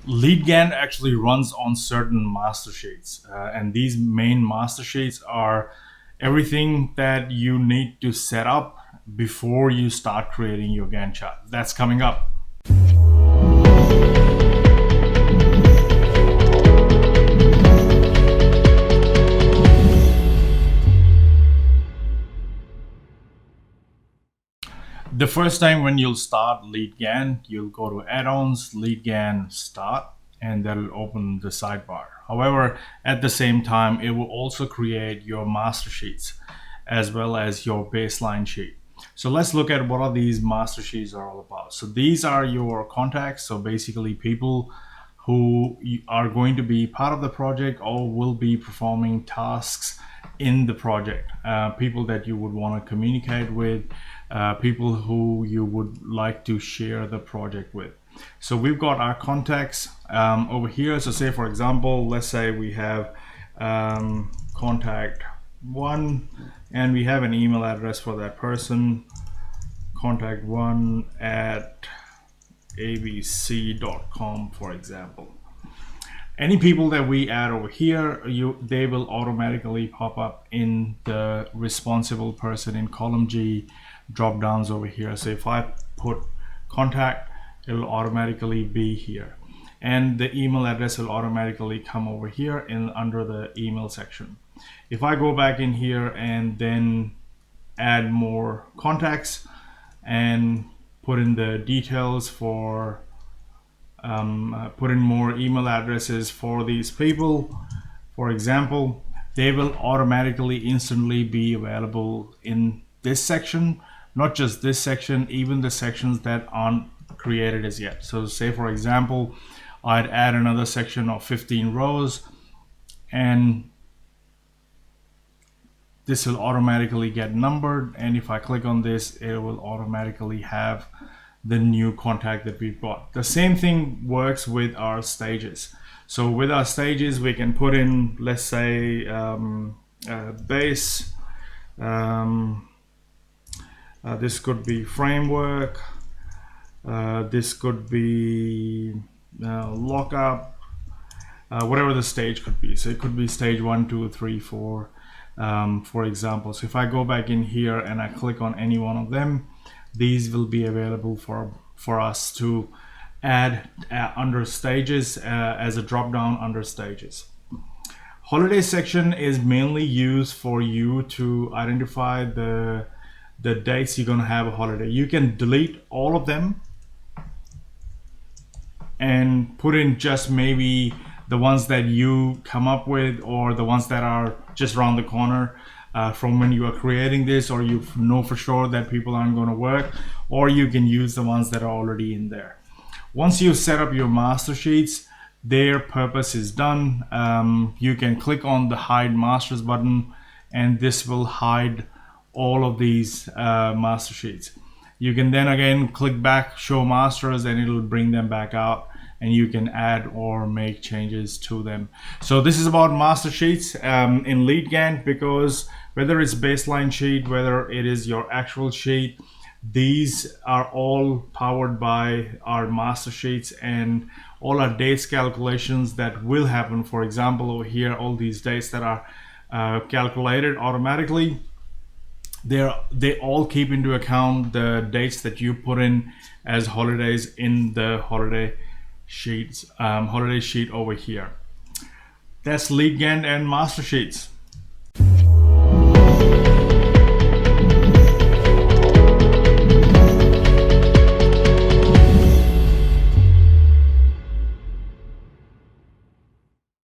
Lead Gantt actually runs on certain master sheets, and these main master sheets are everything that you need to set up before you start creating your Gantt chart. That's coming up. The first time when you'll start Lead Gantt, you'll go to Addons, Lead Gantt Start, and that'll open the sidebar. However, at the same time, it will also create your master sheets as well as your baseline sheet. So let's look at what are these master sheets are all about. So these are your contacts. So basically people who are going to be part of the project or will be performing tasks in the project, people that you would want to communicate with, people who you would like to share the project with. So we've got our contacts over here. So say for example, let's say we have contact 1 and we have an email address for that person, contact1@abc.com, for example. Any people that we add over here, they will automatically pop up in the responsible person in column G drop downs over here. So if I put contact, it will automatically be here, and the email address will automatically come over here in under the email section. If I go back in here and then add more contacts and put in the details for put in more email addresses for these people, for example, they will automatically instantly be available in this section. Not just this section, even the sections that aren't created as yet. So say for example, I'd add another section of 15 rows, and this will automatically get numbered, and if I click on this, it will automatically have the new contact that we've got. The same thing works with our stages. So with our stages, we can put in, let's say, base. This could be framework. This could be lockup. Whatever the stage could be. So it could be stage 1, 2, 3, 4, for example. So if I go back in here and I click on any one of them, these will be available for us to add under stages as a drop down under stages. Holiday section is mainly used for you to identify the dates you're going to have a holiday. You can delete all of them and put in just maybe the ones that you come up with, or the ones that are just around the corner from when you are creating this, or you know for sure that people aren't going to work, or you can use the ones that are already in there. Once you set up your master sheets, their purpose is done. You can click on the hide masters button, and this will hide all of these master sheets. You can then again click back, show masters, and it'll bring them back out, and you can add or make changes to them. So this is about master sheets in Lead Gantt, because whether it's baseline sheet, whether it is your actual sheet, these are all powered by our master sheets and all our dates calculations that will happen. For example, over here, all these dates that are calculated automatically, they all keep into account the dates that you put in as holidays in the holiday sheet over here. That's Lead Gantt and master sheets.